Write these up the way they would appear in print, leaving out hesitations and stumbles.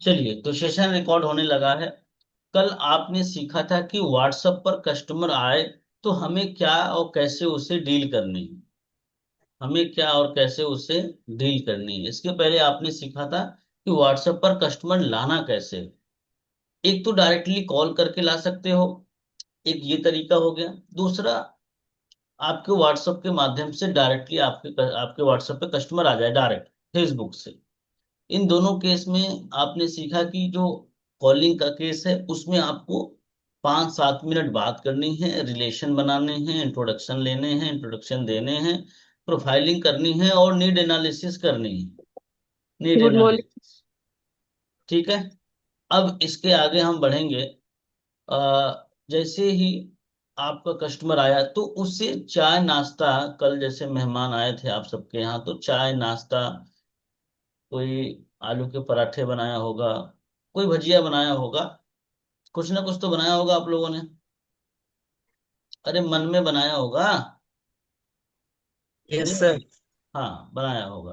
चलिए, तो session record होने लगा है। कल आपने सीखा था कि व्हाट्सएप पर कस्टमर आए तो हमें क्या और कैसे उसे डील करनी है। हमें क्या और कैसे उससे डील करनी है, इसके पहले आपने सीखा था कि व्हाट्सएप पर कस्टमर लाना कैसे है। एक तो डायरेक्टली कॉल करके ला सकते हो, एक ये तरीका हो गया। दूसरा, आपके व्हाट्सएप के माध्यम से डायरेक्टली आपके आपके व्हाट्सएप पे कस्टमर आ जाए डायरेक्ट फेसबुक से। इन दोनों केस में आपने सीखा कि जो कॉलिंग का केस है उसमें आपको 5-7 मिनट बात करनी है, रिलेशन बनाने हैं, इंट्रोडक्शन लेने हैं, इंट्रोडक्शन देने हैं, प्रोफाइलिंग करनी है और नीड एनालिसिस करनी है। Need good morning. एनालिसिस, ठीक है। अब इसके आगे हम बढ़ेंगे। जैसे ही आपका कस्टमर आया तो उससे चाय नाश्ता, कल जैसे मेहमान आए थे आप सबके यहाँ तो चाय नाश्ता, कोई आलू के पराठे बनाया होगा, कोई भजिया बनाया होगा, कुछ ना कुछ तो बनाया होगा आप लोगों ने। अरे मन में बनाया होगा। यस नहीं, सर। हाँ बनाया होगा।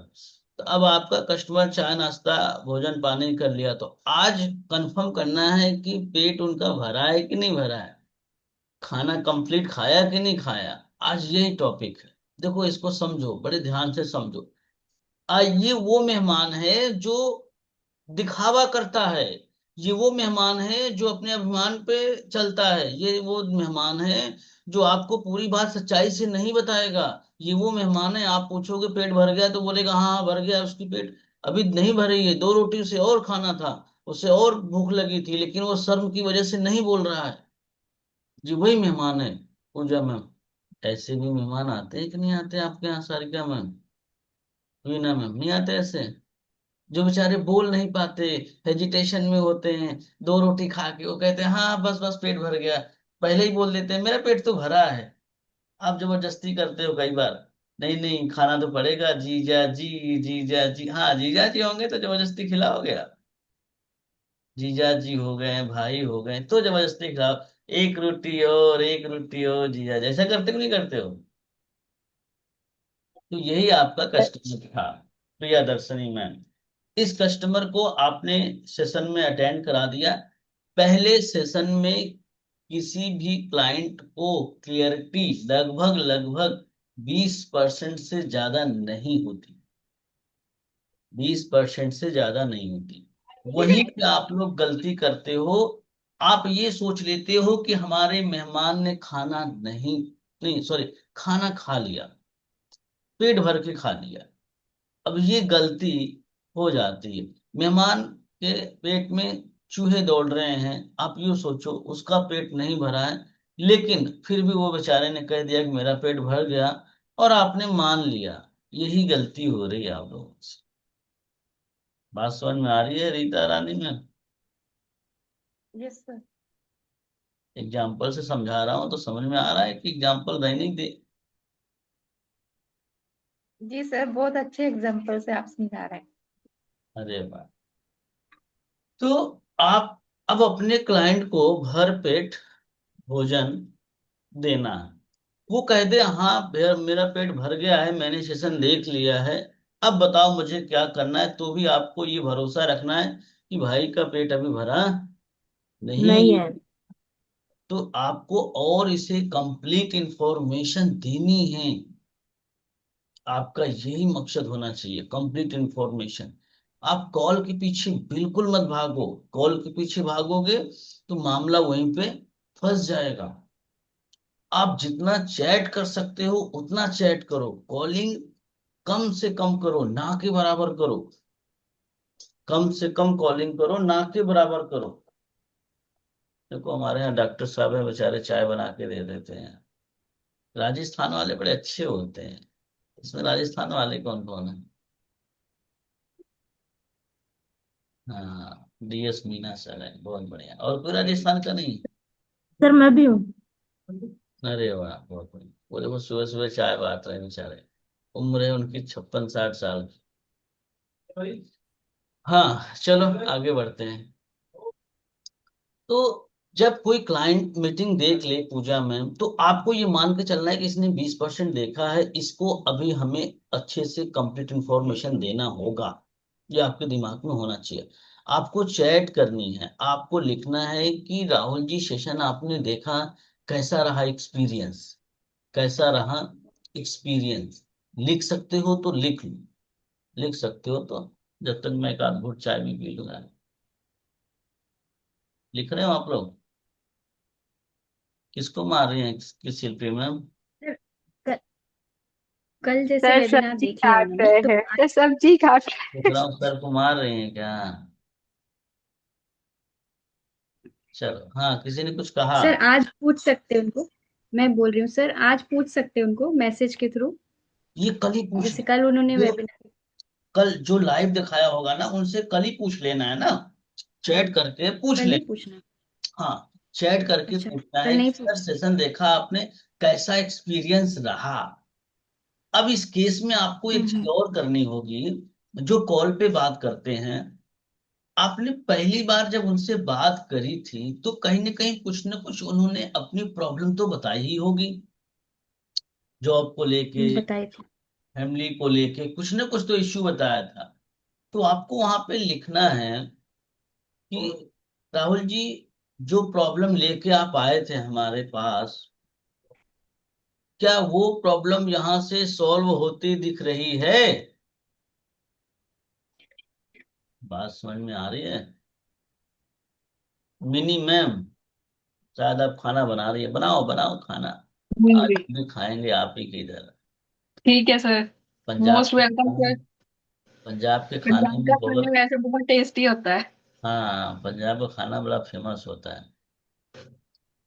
तो अब आपका कस्टमर चाय नाश्ता भोजन पानी कर लिया तो आज कंफर्म करना है कि पेट उनका भरा है कि नहीं भरा है, खाना कंप्लीट खाया कि नहीं खाया। आज यही टॉपिक है। देखो, इसको समझो, बड़े ध्यान से समझो। ये वो मेहमान है जो दिखावा करता है। ये वो मेहमान है जो अपने अभिमान पे चलता है। ये वो मेहमान है जो आपको पूरी बात सच्चाई से नहीं बताएगा। ये वो मेहमान है, आप पूछोगे पेट भर गया तो बोलेगा हाँ हाँ भर गया, उसकी पेट अभी नहीं भरी है, 2 रोटी उसे और खाना था, उसे और भूख लगी थी, लेकिन वो शर्म की वजह से नहीं बोल रहा है। जी वही मेहमान है पूजा मैम। ऐसे भी मेहमान आते हैं कि नहीं आते आपके यहाँ सारिका मैम, वीना मैम, नहीं आते ऐसे? जो बेचारे बोल नहीं पाते, हेजिटेशन में होते हैं, 2 रोटी खा के वो कहते हैं हाँ बस बस पेट भर गया। पहले ही बोल देते हैं मेरा पेट तो भरा है। आप जबरदस्ती करते हो कई बार, नहीं नहीं खाना तो पड़ेगा जीजा जी, जीजा जी, हाँ जीजा जी होंगे तो जबरदस्ती खिलाओगे आप। जीजा जी हो गए, भाई हो गए तो जबरदस्ती खिलाओ। एक रोटी और एक रोटी और जीजा, जैसा करते हो नहीं करते हो। तो यही आपका कस्टमर था, प्रिया दर्शनी मैम। इस कस्टमर को आपने सेशन में अटेंड करा दिया। पहले सेशन में किसी भी क्लाइंट को क्लियरिटी लगभग लगभग 20% से ज्यादा नहीं होती, 20% से ज्यादा नहीं होती। वहीं पे आप लोग गलती करते हो। आप ये सोच लेते हो कि हमारे मेहमान ने खाना नहीं, नहीं सॉरी, खाना खा लिया, पेट भर के खा लिया। अब ये गलती हो जाती है। मेहमान के पेट में चूहे दौड़ रहे हैं, आप यूं सोचो उसका पेट नहीं भरा है, लेकिन फिर भी वो बेचारे ने कह दिया कि मेरा पेट भर गया, और आपने मान लिया। यही गलती हो रही है आप लोगों से। बात समझ में आ रही है रीता रानी में? Yes sir. एग्जाम्पल से समझा रहा हूं तो समझ में आ रहा है कि एग्जाम्पल नहीं दे? जी सर, बहुत अच्छे एग्जाम्पल से आप समझा रहे हैं। अरे वाह। तो आप अब अपने क्लाइंट को भर पेट भोजन देना है। वो कह दे हाँ भैया मेरा पेट भर गया है, मैंने सेशन देख लिया है, अब बताओ मुझे क्या करना है, तो भी आपको ये भरोसा रखना है कि भाई का पेट अभी भरा नहीं। नहीं है। तो आपको और इसे कंप्लीट इंफॉर्मेशन देनी है। आपका यही मकसद होना चाहिए, कंप्लीट इंफॉर्मेशन। आप कॉल के पीछे बिल्कुल मत भागो। कॉल के पीछे भागोगे तो मामला वहीं पे फंस जाएगा। आप जितना चैट कर सकते हो उतना चैट करो, कॉलिंग कम से कम करो, ना के बराबर करो। कम से कम कॉलिंग करो, ना के बराबर करो। देखो हमारे यहाँ डॉक्टर साहब है, बेचारे चाय बना के दे देते हैं। राजस्थान वाले बड़े अच्छे होते हैं। इसमें राजस्थान वाले कौन कौन है? हाँ, DS मीना सर है, बहुत बढ़िया। और कोई राजस्थान का नहीं? सर मैं भी हूँ। अरे वाह, बहुत बढ़िया। वो देखो सुबह सुबह चाय बांट रहे हैं बेचारे। उम्र है उनकी 56-60 साल की। हाँ चलो आगे बढ़ते हैं। तो जब कोई क्लाइंट मीटिंग देख ले पूजा में, तो आपको ये मान के चलना है कि इसने 20% देखा है, इसको अभी हमें अच्छे से कंप्लीट इंफॉर्मेशन देना होगा। ये आपके दिमाग में होना चाहिए। आपको चैट करनी है, आपको लिखना है कि राहुल जी सेशन आपने देखा, कैसा रहा एक्सपीरियंस, कैसा रहा एक्सपीरियंस। लिख सकते हो तो लिख लो, लिख सकते हो तो, जब तक मैं एक आध घूंट चाय भी पी लूंगा। लिख रहे हो आप लोग? किसको मार रहे हैं, किस शिल्पी मैम? सर, क- कल जैसे सर वेबिनार सब्जी देख लिया काट उन्होंने रहे तो हैं, आज। सर सब्जी काट रहे देख रहा हूँ सर को मार रहे हैं क्या? चलो, हाँ, किसी ने कुछ कहा? सर आज पूछ सकते हैं उनको। मैं बोल रही हूँ सर, आज पूछ सकते हैं उनको मैसेज के थ्रू। ये कल ही पूछ जैसे लो। कल उन्होंने जो वेबिनार। कल जो लाइव दिखाया होगा ना, उनसे कल ही पूछ लेना है ना, चैट करके पूछ कल ले। ही पूछना है। हाँ, चैट करके अच्छा, पूछना कल है नहीं कि सर पूछ। सेशन देखा आपने, कैसा एक्सपीरियंस रहा। अब इस केस में आपको एक चीज हम्म। और करनी होगी। जो कॉल पे बात करते हैं, आपने पहली बार जब उनसे बात करी थी तो कहीं ना कहीं कुछ ना कुछ उन्होंने अपनी प्रॉब्लम तो बताई ही होगी। जॉब को लेके, बताए थे। फैमिली को लेके कुछ ना कुछ तो इश्यू बताया था। तो आपको वहां पे लिखना है कि राहुल जी, जो प्रॉब्लम लेके आप आए थे हमारे पास, क्या वो प्रॉब्लम यहाँ से सॉल्व होती दिख रही है? बात समझ में आ रही है? मिनी मैम, शायद आप खाना बना रही है, बनाओ बनाओ खाना। आज जी। भी खाएंगे आप ही के इधर। ठीक है सर। पंजाब मोस्ट के वेलकम खाने, सर। पंजाब के खाने पंजाब में का खाना बहुत, वैसे बहुत टेस्टी होता है। हाँ, पंजाब का खाना बड़ा फेमस होता है।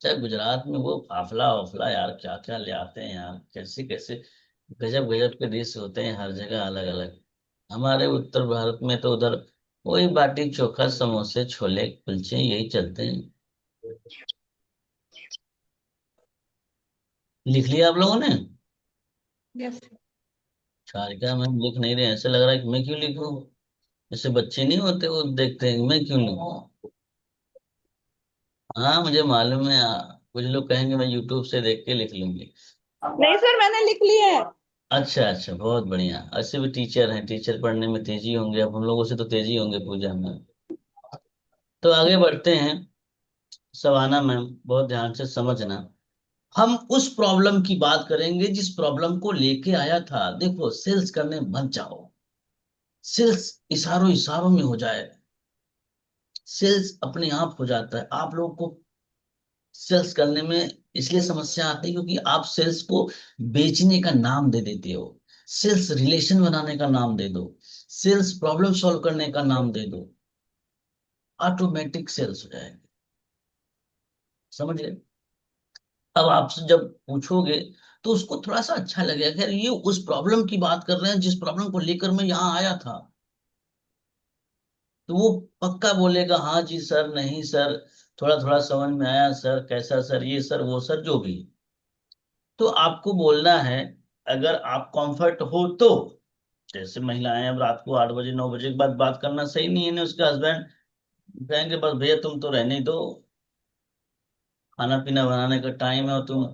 चाहे गुजरात में वो फाफला वाफला, यार क्या क्या ले आते हैं यार, कैसे कैसे गजब गजब के डिश होते हैं, हर जगह अलग अलग। हमारे उत्तर भारत में तो उधर वही बाटी चोखा, समोसे, छोले कुलचे, यही चलते हैं। लिख लिया आप लोगों ने? यस। क्या मैम लिख नहीं रहे, ऐसे लग रहा है कि मैं क्यों लिखूं। जैसे बच्चे नहीं होते, वो देखते हैं कि मैं क्यों लिखूं। हाँ, मुझे मालूम है, कुछ लोग कहेंगे मैं यूट्यूब से देख के लिख लूंगी। नहीं सर, मैंने लिख लिया है। अच्छा अच्छा, बहुत बढ़िया। ऐसे भी टीचर हैं, टीचर पढ़ने में तेजी होंगे, अब हम लोगों से तो तेजी होंगे पूजा में। तो आगे बढ़ते हैं। सवाना मैम, बहुत ध्यान से समझना। हम उस प्रॉब्लम की बात करेंगे जिस प्रॉब्लम को लेके आया था। देखो, सेल्स करने मत जाओ, सेल्स इशारों इशारों में हो जाए। सेल्स अपने आप हो जाता है। आप लोगों को सेल्स करने में इसलिए समस्या आती है क्योंकि आप सेल्स को बेचने का नाम दे देते हो। सेल्स रिलेशन बनाने का नाम दे दो, सेल्स प्रॉब्लम सॉल्व करने का नाम दे दो, ऑटोमेटिक सेल्स हो जाएगी। समझ गए? अब आपसे जब पूछोगे तो उसको थोड़ा सा अच्छा लगेगा, खैर ये उस प्रॉब्लम की बात कर रहे हैं जिस प्रॉब्लम को लेकर मैं यहाँ आया था। तो वो पक्का बोलेगा हाँ जी सर, नहीं सर, थोड़ा थोड़ा समझ में आया सर, कैसा सर, ये सर वो सर जो भी। तो आपको बोलना है, अगर आप कंफर्ट हो तो। जैसे महिलाएं अब रात को 8 बजे 9 बजे के बाद बात करना सही नहीं है ना, उसका हस्बैंड कहेंगे बस भैया तुम तो रहने ही दो, खाना पीना बनाने का टाइम है और तुम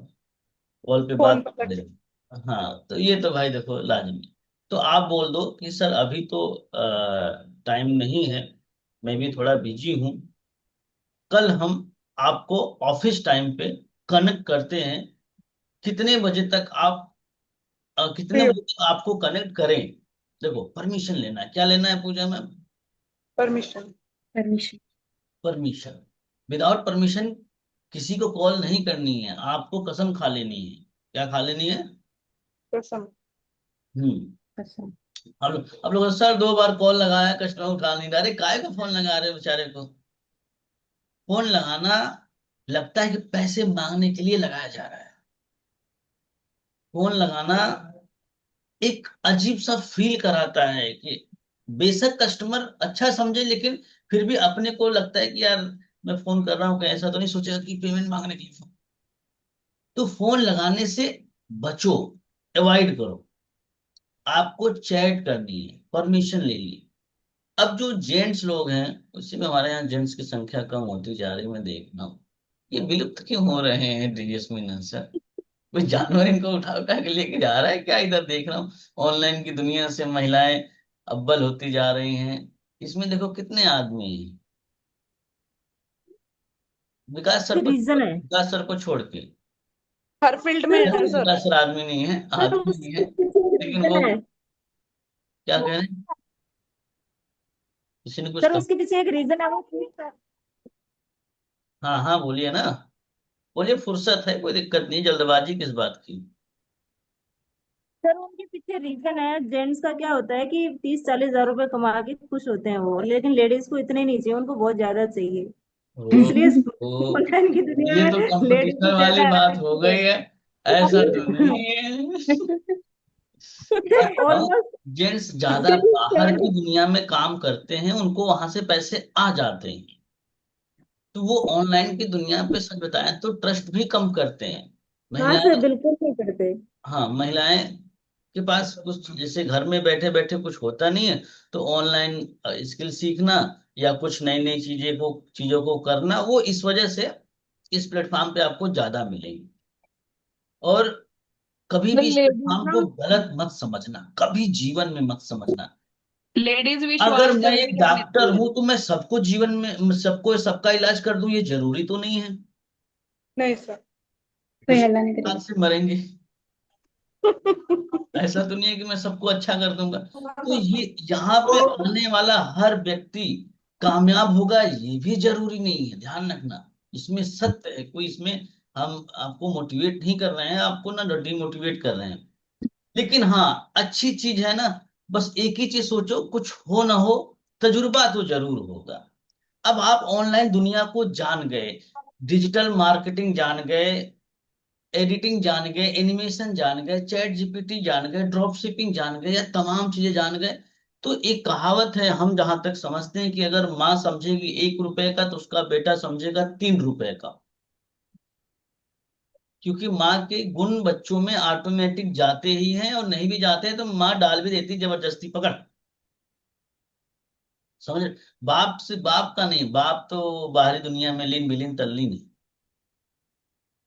कॉल पे फोन बात कर पकड़। रहे हो। हाँ, तो ये तो भाई देखो लाजमी। तो आप बोल दो कि सर अभी तो टाइम नहीं है, मैं भी थोड़ा बिजी हूँ। कल हम आपको ऑफिस टाइम पे कनेक्ट करते हैं। कितने बजे तक आप, कितने बजे तक आपको कनेक्ट करें? देखो, परमिशन लेना है, क्या लेना है पूजा में? Permission. Permission. Permission. Without permission किसी को कॉल नहीं करनी है, आपको कसम खा लेनी है। क्या खा लेनी है? कसम। हम्म। पसंद। अब लोग सर 2 बार कॉल लगाया, कस्टमर उठा नहीं रहा, अरे काहे को फोन लगा रहे हो बेचारे को? फोन लगाना लगता है कि पैसे मांगने के लिए लगाया जा रहा है। फोन लगाना एक अजीब सा फील कराता है कि बेशक कस्टमर अच्छा समझे, लेकिन फिर भी अपने को लगता है कि यार मैं फोन कर रहा हूँ, कहीं ऐसा तो नहीं सोचेगा कि पेमेंट मांगने के लिए फोन। तो फोन लगाने से बचो, अवॉइड करो। आपको चैट करनी है, परमिशन ले ली। अब जो जेंट्स लोग हैं, उसी में हमारे यहाँ जेंट्स की संख्या कम होती जा रही है, मैं देख रहा हूँ। ये विलुप्त क्यों हो रहे हैं डीएस मीनन सर? कोई जानवर इनको उठा उठा के लेके जा रहा है क्या? इधर देख रहा हूँ ऑनलाइन की दुनिया से महिलाएं अव्वल होती जा रही हैं। इसमें देखो कितने आदमी हैं, रीजन है विकास सर को छोड़ के। हर फील्ड में सर। है सर। विकास सर आदमी नहीं है, सर आदमी नहीं उसके है, पीछे एक लेकिन वो रीजन है। क्या कह रहे हैं, किसी ने कुछ सर कहा। उसके पीछे एक रीजन है वो सर। हाँ हाँ बोलिए ना, बोलिए, फुर्सत है, कोई दिक्कत नहीं, जल्दबाजी किस बात की। सर उनके पीछे रीजन है। जेंट्स का क्या होता है कि 30-40 हजार रुपए कमा के खुश होते हैं वो, लेकिन लेडीज को इतने नहीं चाहिए, उनको बहुत ज्यादा चाहिए। ओ, इसलिए ओ, ऑनलाइन की दुनिया ये तो में लेडीज कंपटीशन वाली ज्यादा बात हो active गई है, ऐसा तो नहीं है। है। हाँ, ऑलमोस्ट जेंट्स ज्यादा बाहर की दुनिया में काम करते हैं, उनको वहां से पैसे आ जाते हैं, तो वो ऑनलाइन की दुनिया पे सच बताएं तो ट्रस्ट भी कम करते हैं। हाँ सर, महिलाएं, बिल्कुल नहीं करते। हाँ महिलाएं के पास कुछ जैसे घर में बैठे बैठे कुछ होता नहीं है, तो ऑनलाइन स्किल सीखना या कुछ नई नई चीजों को करना, वो इस वजह से इस प्लेटफॉर्म पे आपको ज्यादा मिलेंगे। और कभी भी इस लेडीज प्लेटफॉर्म ना, को गलत मत समझना, कभी जीवन में मत समझना। लेडीज अगर विश्वास मैं जल्दी एक कर डॉक्टर लेती है। हूं तो मैं सबको जीवन में सबको सबका इलाज कर दूं, ये जरूरी तो नहीं है। नहीं सर। कोई कुछ हल्ला नहीं हाथ करेगा। से मरेंगे, ऐसा तो नहीं है कि मैं सबको अच्छा कर दूंगा। तो ये यहाँ पे आने वाला हर व्यक्ति कामयाब होगा, ये भी जरूरी नहीं है, ध्यान रखना। इसमें सत्य है, कोई इसमें हम आपको मोटिवेट नहीं कर रहे हैं, आपको ना डिमोटिवेट कर रहे हैं। लेकिन हाँ, अच्छी चीज है ना, बस एक ही चीज सोचो, कुछ हो ना हो, तजुर्बा तो जरूर होगा। अब आप ऑनलाइन दुनिया को जान गए, डिजिटल मार्केटिंग जान गए, एडिटिंग जान गए, एनिमेशन जान गए, चैट जीपीटी जान गए, ड्रॉप शिपिंग जान गए, या तमाम चीजें जान गए, तो एक कहावत है, हम जहां तक समझते हैं कि अगर माँ समझेगी 1 रुपए का तो उसका बेटा समझेगा 3 रुपए का। क्योंकि माँ के गुण बच्चों में ऑटोमेटिक जाते ही हैं, और नहीं भी जाते हैं तो माँ डाल भी देती है जबरदस्ती, पकड़, समझ। बाप से बाप का नहीं, बाप तो बाहरी दुनिया में लीन विलीन तल्लीन है।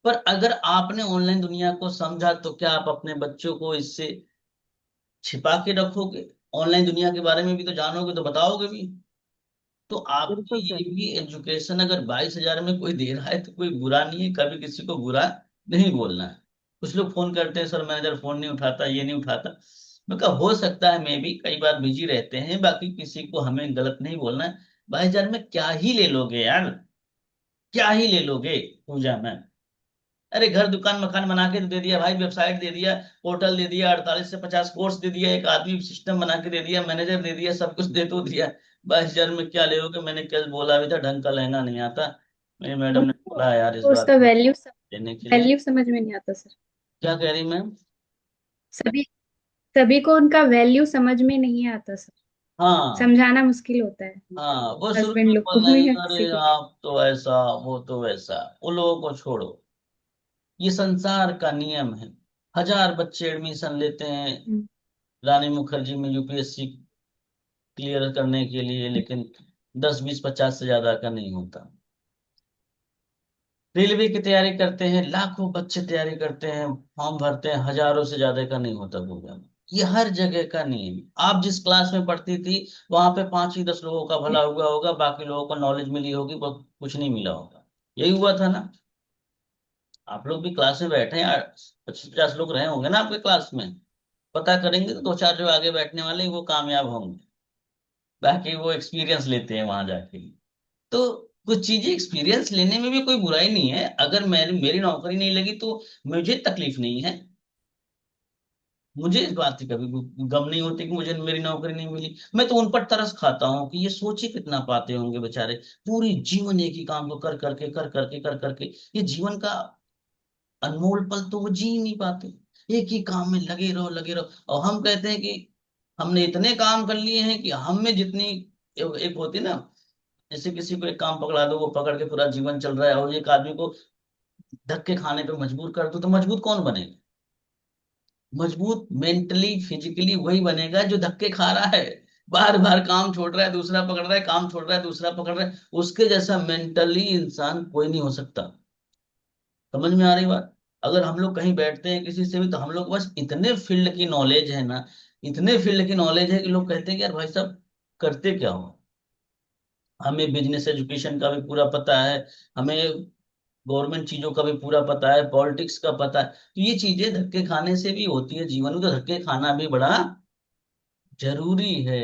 पर अगर आपने ऑनलाइन दुनिया को समझा तो क्या आप अपने बच्चों को इससे छिपा के रखोगे? ऑनलाइन दुनिया के बारे में भी तो जानोगे, तो बताओगे भी। तो आपकी बिल्कुल सर। ये भी एजुकेशन अगर 22,000 में कोई दे रहा है तो कोई बुरा नहीं है, कभी किसी को बुरा नहीं बोलना है। कुछ लोग फोन करते हैं, सर मैनेजर फोन नहीं उठाता, ये नहीं उठाता। मैं कहा हो सकता है, मैं भी कई बार बिजी रहते हैं, बाकी किसी को हमें गलत नहीं बोलना है। 22,000 में क्या ही ले लोगे यार, क्या ही ले लोगे पूजा में? अरे घर दुकान मकान बना के तो दे दिया भाई, वेबसाइट दे दिया, पोर्टल दे दिया, 48 से 50 कोर्स दे दिया, एक आदमी सिस्टम बना के दे दिया, मैनेजर दे दिया, सब कुछ दे तो दिया। 22,000 में क्या ले लोगे? मैंने कल बोला भी था, ढंग का लहंगा नहीं आता, मेरी मैडम ने उनको बोला यार इस उनको बात उसका को वैल्यू देने के लिए। वैल्यू समझ में नहीं आता सर। क्या कह रही मैम? सभी सभी को उनका वैल्यू समझ में नहीं आता सर। हाँ समझाना मुश्किल होता है हाँ, वो शुरू हस्बैंड में लोग बोल को रहे हैं, या अरे किसी को भी। आप तो ऐसा, वो तो वैसा, उन लोगों को छोड़ो। ये संसार का नियम है। 1000 बच्चे एडमिशन लेते हैं हम्म। रानी मुखर्जी में यूपीएससी क्लियर करने के लिए, लेकिन 10 20 50 से ज्यादा का नहीं होता। रेलवे की तैयारी करते हैं, लाखों बच्चे तैयारी करते हैं, फॉर्म भरते हैं, हजारों से ज्यादा का नहीं होता प्रोग्राम। ये हर जगह का नियम है। आप जिस क्लास में पढ़ती थी वहां पे 5 ही 10 लोगों का भला हुआ होगा, बाकी लोगों को नॉलेज मिली होगी, कुछ नहीं मिला होगा। यही हुआ था ना? आप लोग भी क्लास में बैठे हैं, 25 50 लोग रहे होंगे ना आपके क्लास में, पता करेंगे तो दो चार जो आगे बैठने वाले हैं, वो कामयाब होंगे, बाकी वो एक्सपीरियंस लेते हैं वहां जाके। तो कुछ चीजें एक्सपीरियंस लेने में भी कोई बुराई नहीं है। अगर मेरी नौकरी नहीं लगी तो मुझे तकलीफ नहीं है, मुझे इस बात की कभी गम नहीं होती कि मुझे मेरी नौकरी नहीं मिली। मैं तो उन पर तरस खाता हूँ कि ये सोच ही कितना पाते होंगे बेचारे, पूरी जीवन एक ही काम को कर करके ये जीवन का अनमोल पल तो वो जी ही नहीं पाते। एक ही काम में लगे रहो लगे रहो, और हम कहते हैं कि हमने इतने काम कर लिए हैं कि हम में जितनी एक होती है ना, जैसे किसी को एक काम पकड़ा दो, वो पकड़ के पूरा जीवन चल रहा है, और एक आदमी को धक्के खाने पे मजबूर कर दो, तो मजबूत कौन बनेगा? मजबूत मेंटली फिजिकली वही बनेगा जो धक्के खा रहा है, बार बार काम छोड़ रहा है, दूसरा पकड़ रहा है, काम छोड़ रहा है, दूसरा पकड़ रहा है। उसके जैसा मेंटली इंसान कोई नहीं हो सकता। समझ में आ रही बात? अगर हम लोग कहीं बैठते हैं किसी से भी, तो हम लोग बस इतने फील्ड की नॉलेज है ना, इतने फील्ड की नॉलेज है कि लोग कहते हैं कि यार भाई साहब करते क्या हो। हमें बिजनेस एजुकेशन का भी पूरा पता है, हमें गवर्नमेंट चीजों का भी पूरा पता है, पॉलिटिक्स का पता है। तो ये चीजें धक्के खाने से भी होती है जीवन में, तो धक्के खाना भी बड़ा जरूरी है।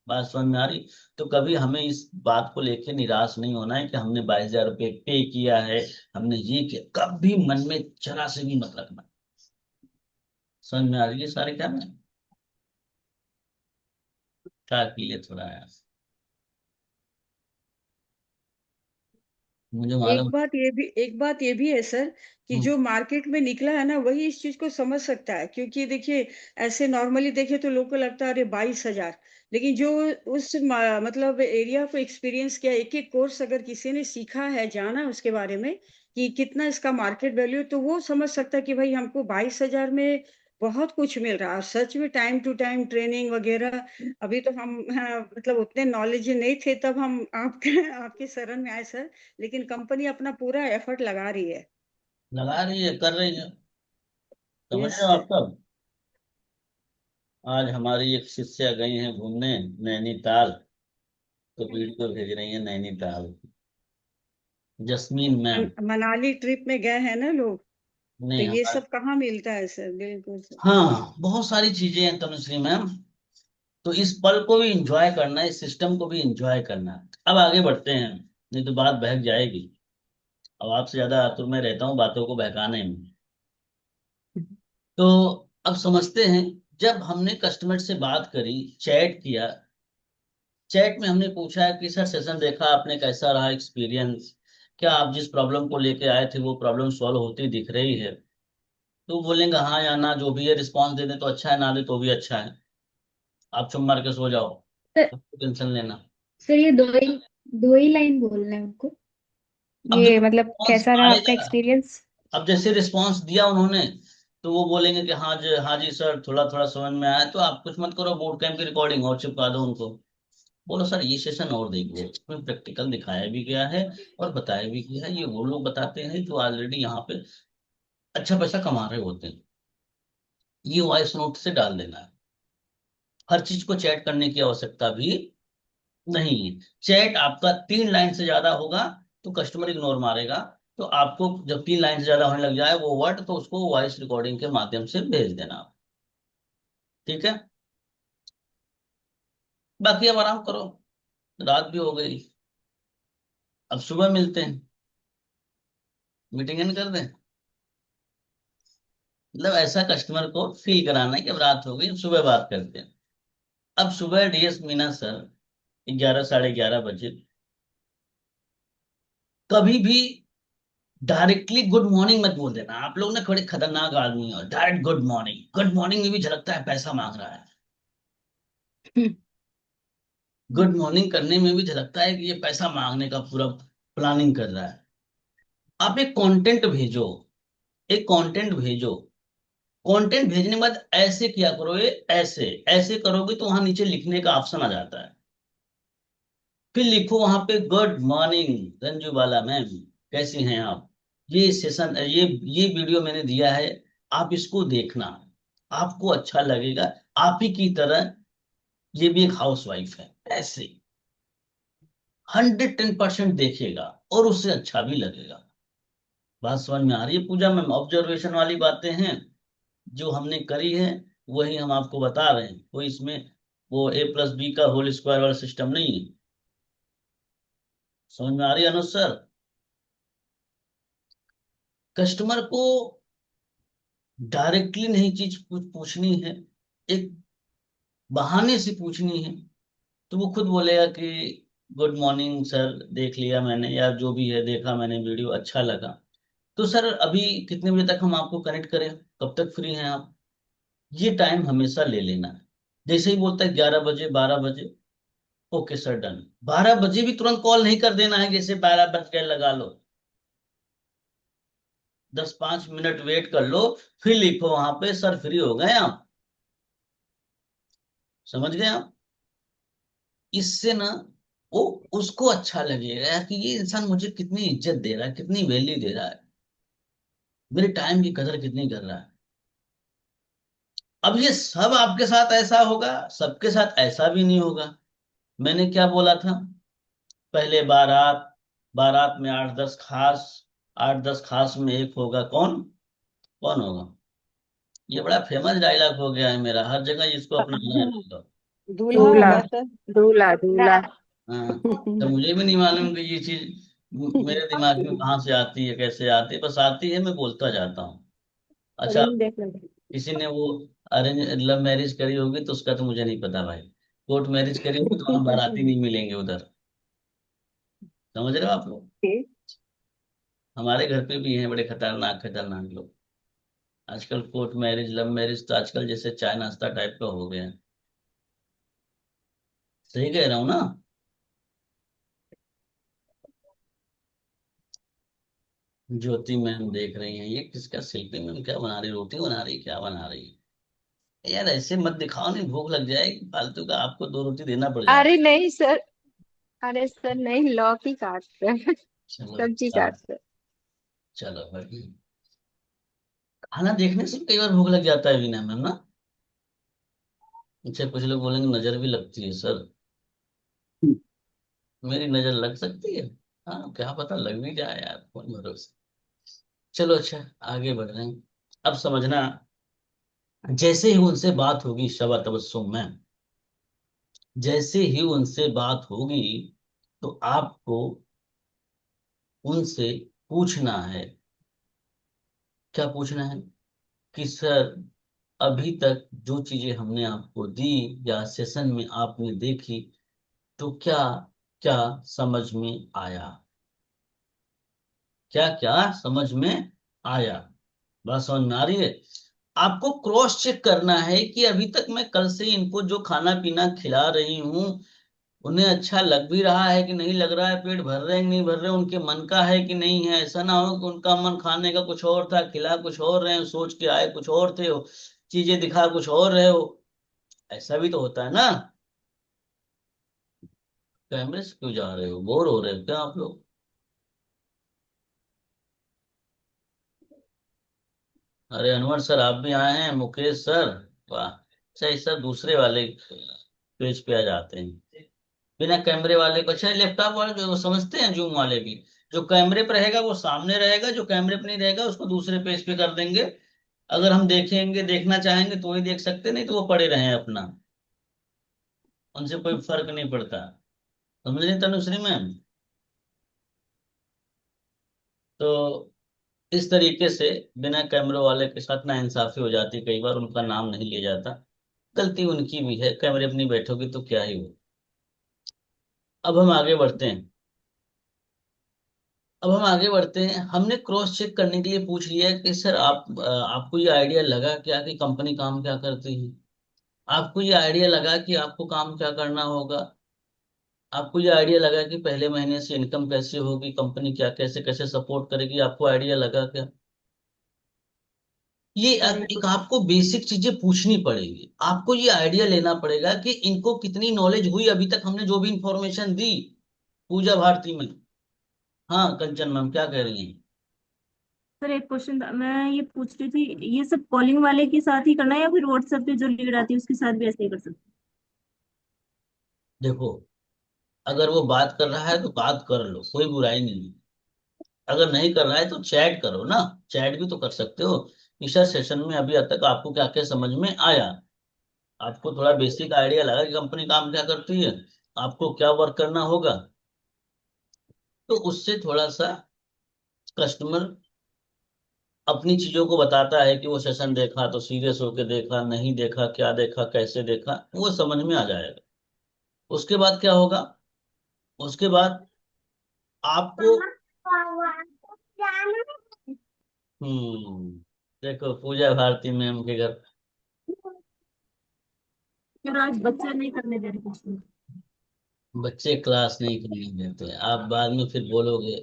बात समझ में आ रही। तो कभी हमें इस बात को लेकर निराश नहीं होना है कि हमने 22,000 रुपये पे किया है, हमने ये किया, कभी मन में जरा से भी मत रखना। समझ में आ रही है सारे क्या में। चाय पी ले थोड़ा यार, मुझे मालूम। एक बात ये भी है सर, कि हम्म, जो मार्केट में निकला है ना वही इस चीज को समझ सकता है। क्योंकि देखिए, ऐसे नॉर्मली देखे तो लोग को लगता है अरे 22,000, लेकिन जो उस मतलब एरिया को एक्सपीरियंस किया, एक एक कोर्स अगर किसी ने सीखा है, जाना है उसके बारे में कि कितना इसका मार्केट वैल्यू, तो वो समझ सकता है कि भाई हमको 22,000 में बहुत कुछ मिल रहा है। और सच में टाइम टू टाइम ट्रेनिंग वगैरह, अभी तो हम हाँ, मतलब उतने नॉलेज नहीं थे तब हम आपके आपके शरण में आए सर। लेकिन कंपनी अपना पूरा एफर्ट लगा रही है। लगा रही है, कर रही है। समझ यस रहे हो सर। आप कब। आज हमारी एक शिष्या गई हैं घूमने नैनीताल, तो वीडियो भेज रही है Nainital, jasmine ma'am. Manali trip में गए हैं ना लोग, तो नहीं ये हमारे, सब कहाँ मिलता है सर, बिल्कुल सर। हाँ बहुत सारी चीजें हैं तनुश्री मैम। तो इस पल को भी इंजॉय करना है, इस सिस्टम को भी इंजॉय करना है। अब आगे बढ़ते हैं, नहीं तो बात बहक जाएगी। अब आपसे ज्यादा आतुर मैं रहता हूँ बातों को बहकाने में। तो अब समझते हैं, जब हमने कस्टमर से बात करी, चैट किया, चैट में हमने पूछा कि सर सेशन देखा आपने, कैसा रहा एक्सपीरियंस, क्या आप जिस प्रॉब्लम को लेके आए थे वो प्रॉब्लम सॉल्व होती दिख रही है। तो बोलेंगे हाँ या ना, जो भी है रिस्पॉन्स दे दे तो अच्छा है, ना दे तो भी अच्छा है, आप चुप मार के सो जाओ, सर टेंशन लेना। सर ये दो ही लाइन बोलना है उनको, अब ये देखो मतलब रिस्पॉन्स कैसा रहा आपका आएगा, एक्सपीरियंस। अब जैसे रिस्पॉन्स दिया उन्होंने, तो वो बोलेंगे कि हाँ जी सर, थोड़ा थोड़ा समझ में आया, तो आप कुछ मत करो, बोर्ड कैंप की रिकॉर्डिंग और चिपका दो उनको। बोलो सर ये सेशन और देखिए, इसमें प्रैक्टिकल दिखाया भी गया है और बताया भी गया है, ये वो लोग बताते हैं जो ऑलरेडी यहाँ पे अच्छा पैसा कमा रहे होते हैं। ये वॉइस नोट से डाल देना है, हर चीज को चैट करने की आवश्यकता भी नहीं है। चैट आपका 3 लाइन से ज्यादा होगा तो कस्टमर इग्नोर मारेगा। तो आपको जब 3 लाइन से ज्यादा होने लग जाए वो वर्ड, तो उसको वॉइस रिकॉर्डिंग के माध्यम से भेज देना आप। ठीक है, बाकी अब आराम करो, रात भी हो गई, अब सुबह मिलते हैं, मीटिंग एंड कर दें। मतलब ऐसा कस्टमर को फील कराना है कि अब रात हो गई, अब सुबह बात करते हैं। अब सुबह डीएस मीना सर 11, 11:30 बजे, कभी भी डायरेक्टली गुड मॉर्निंग मत बोल देना। आप लोग ना थोड़े खतरनाक आदमी हो, direct good morning, good morning में भी झलकता है पैसा मांग रहा है। गुड मॉर्निंग करने में भी झलकता है कि ये पैसा मांगने का पूरा प्लानिंग कर रहा है। आप एक कंटेंट भेजो, एक कंटेंट भेजो। कंटेंट भेजने के बाद ऐसे किया करो, ये ऐसे ऐसे करोगे तो वहां नीचे लिखने का ऑप्शन आ जाता है। फिर लिखो वहां पे गुड मॉर्निंग रंजू बाला मैम, कैसी हैं आप, ये सेशन, ये वीडियो मैंने दिया है, आप इसको देखना, आपको अच्छा लगेगा। आप ही की तरह ये भी एक हाउस वाइफ है, ऐसे 110% देखेगा और उससे अच्छा भी लगेगा। बात समझ में आ रही है पूजा मैम। ऑब्जर्वेशन वाली बातें हैं जो हमने करी है, वही हम आपको बता रहे हैं। कोई इसमें वो A+B का होल स्क्वायर वाला सिस्टम नहीं है। समझ में आ रही है अनुज सर। कस्टमर को डायरेक्टली नहीं चीज कुछ पूछनी है, एक बहाने से पूछनी है। तो वो खुद बोलेगा कि गुड मॉर्निंग सर, देख लिया मैंने, या जो भी है देखा मैंने वीडियो, अच्छा लगा। तो सर अभी कितने बजे तक हम आपको कनेक्ट करें, कब तक फ्री हैं आप। ये टाइम हमेशा ले लेना है। जैसे ही बोलता है 11 बजे, 12 बजे, ओके सर डन। 12 बजे भी तुरंत कॉल नहीं कर देना है, जैसे 12 बज गए लगा लो। 10, 5 मिनट वेट कर लो, फिर लिखो वहां पे सर फ्री हो गए आप। समझ गए आप। इससे ना वो, उसको अच्छा लगेगा यार कि ये इंसान मुझे कितनी इज्जत दे रहा है, कितनी वैल्यू दे रहा है, मेरे टाइम की कदर कितनी कर रहा है। अब ये सब आपके साथ ऐसा होगा, सबके साथ ऐसा भी नहीं होगा। मैंने क्या बोला था? पहले बारात, बारात में 8-10 खास, 8-10 खास में एक होगा कौन? कौन होगा? ये बड़ा फेमस डायलॉग हो गया है मेरा, हर जगह इसको अपनाना है लोग। दूल्हा दूल्हा। होगा सर। दूल्हा दूल्हा। हाँ, तो मुझे भी नहीं मालूम कि ये चीज मेरे दिमाग में कहाँ से आती है, कैसे आती है, बस आती है, मैं बोलता जाता हूँ। अच्छा, फिल्म देख लेंगे। किसी ने वो अरेंज लव मैरिज करी होगी तो उसका तो मुझे नहीं पता भाई। कोर्ट मैरिज करी होगी तो हम बाराती नहीं मिलेंगे उधर। समझ रहे हो आप लोग? हमारे घर पे भी हैं बड़े खतरनाक खतरनाक लोग। आजकल कोर्ट मैरिज लव मैरिज तो आजकल जैसे चाय नाश्ता टाइप का हो गया है। सही कह रहा हूँ ना? ज्योति मैम देख रही हैं, ये किसका शिल्पी मैम क्या बना रही, रोटी बना रही, क्या बना रही है? यार ऐसे मत दिखाओ, नहीं भूख लग जाएगी फालतू का, आपको 2 रोटी देना पड़ जाए। अरे नहीं सर, अरे सर नहीं, लौकी काट रहे हैं, चलो सब्जी हाँ, काट रहे चलो भाई। खाना देखने से कई बार भूख लग जाता है बिना मैम ना। अच्छा, कुछ लोग बोलेंगे नजर भी लगती है सर। मेरी नजर लग सकती है? हाँ, क्या पता लग भी जाए यार, कौन भरोसा। चलो अच्छा, आगे बढ़ रहे हैं। अब समझना, जैसे ही उनसे बात होगी शबा तबस्सुम में, जैसे ही उनसे बात होगी तो आपको उनसे पूछना है। क्या पूछना है? कि सर, अभी तक जो चीजें हमने आपको दी या सेशन में आपने देखी, तो क्या क्या समझ में आया? क्या क्या समझ में आया? बात समझ में आ रही है? आपको क्रॉस चेक करना है कि अभी तक मैं कल से इनको जो खाना पीना खिला रही हूँ, उन्हें अच्छा लग भी रहा है कि नहीं लग रहा है, पेट भर रहे हैं कि नहीं भर रहे, उनके मन का है कि नहीं है। ऐसा ना हो कि उनका मन खाने का कुछ और था, खिला कुछ और रहे हो, सोच के आए कुछ और थे हो, चीजें दिखा कुछ और रहे हो। ऐसा भी तो होता है ना। कैमरे से क्यों जा रहे हो, बोर हो रहे हो क्या आप लोग? अरे अनवर सर आप भी आए हैं, मुकेश सर, वाह। अच्छा, इस सर दूसरे वाले पेज पे आ जाते हैं, बिना कैमरे वाले को। अच्छा, लैपटॉप वाले जो वो समझते हैं, जूम वाले भी, जो कैमरे पर रहेगा वो सामने रहेगा, जो कैमरे पर नहीं रहेगा उसको दूसरे पेज पे कर देंगे। अगर हम देखेंगे, देखना चाहेंगे तो ही देख सकते, नहीं तो वो पड़े रहे अपना, उनसे कोई फर्क नहीं पड़ता। समझ रही तनुश्री मैम? तो इस तरीके से बिना कैमरे वाले के साथ ना इंसाफी हो जाती, कई बार उनका नाम नहीं लिया जाता। गलती उनकी भी है, कैमरे पर नहीं बैठोगी तो क्या ही हो। अब हम आगे बढ़ते हैं। अब हम आगे बढ़ते हैं, हमने क्रॉस चेक करने के लिए पूछ लिया कि सर आपको ये आइडिया लगा क्या कि कंपनी काम क्या करती है? आपको ये आइडिया लगा कि आपको काम क्या करना होगा? आपको ये आइडिया लगा कि पहले महीने से इनकम कैसे होगी, कंपनी क्या कैसे कैसे सपोर्ट करेगी, आपको आइडिया लगा क्या? ये नहीं एक कुछ। आपको बेसिक चीजें पूछनी पड़ेगी, आपको ये आइडिया लेना पड़ेगा कि इनको कितनी नॉलेज हुई अभी तक, हमने जो भी इंफॉर्मेशन दी पूजा भारती में। हाँ कंचन मैम क्या कह रही हैं? सर एक क्वेश्चन था, मैं ये पूछ रही थी, ये सब कॉलिंग वाले के साथ ही करना है या फिर व्हाट्सएप पे जो लीड आती है उसके साथ भी ऐसे ही कर सकते देखो, अगर वो बात कर रहा है तो बात कर लो, कोई बुराई नहीं है। अगर नहीं कर रहा है तो चैट करो ना, चैट भी तो कर सकते हो। इस सेशन में अभी तक आपको क्या क्या समझ में आया? आपको थोड़ा बेसिक आइडिया लगा कि कंपनी काम क्या करती है, आपको क्या वर्क करना होगा? तो उससे थोड़ा सा कस्टमर अपनी चीजों को बताता है कि वो सेशन देखा तो सीरियस होके देखा, नहीं देखा क्या देखा, कैसे देखा, वो समझ में आ जाएगा। उसके बाद क्या होगा? उसके बाद आपको हम्म देखो पूजा भारती मैम के घर हैं। फिर आज बच्चे नहीं करने दे रहे क्वेश्चन। बच्चे क्लास नहीं करने देते, आप बाद में फिर बोलोगे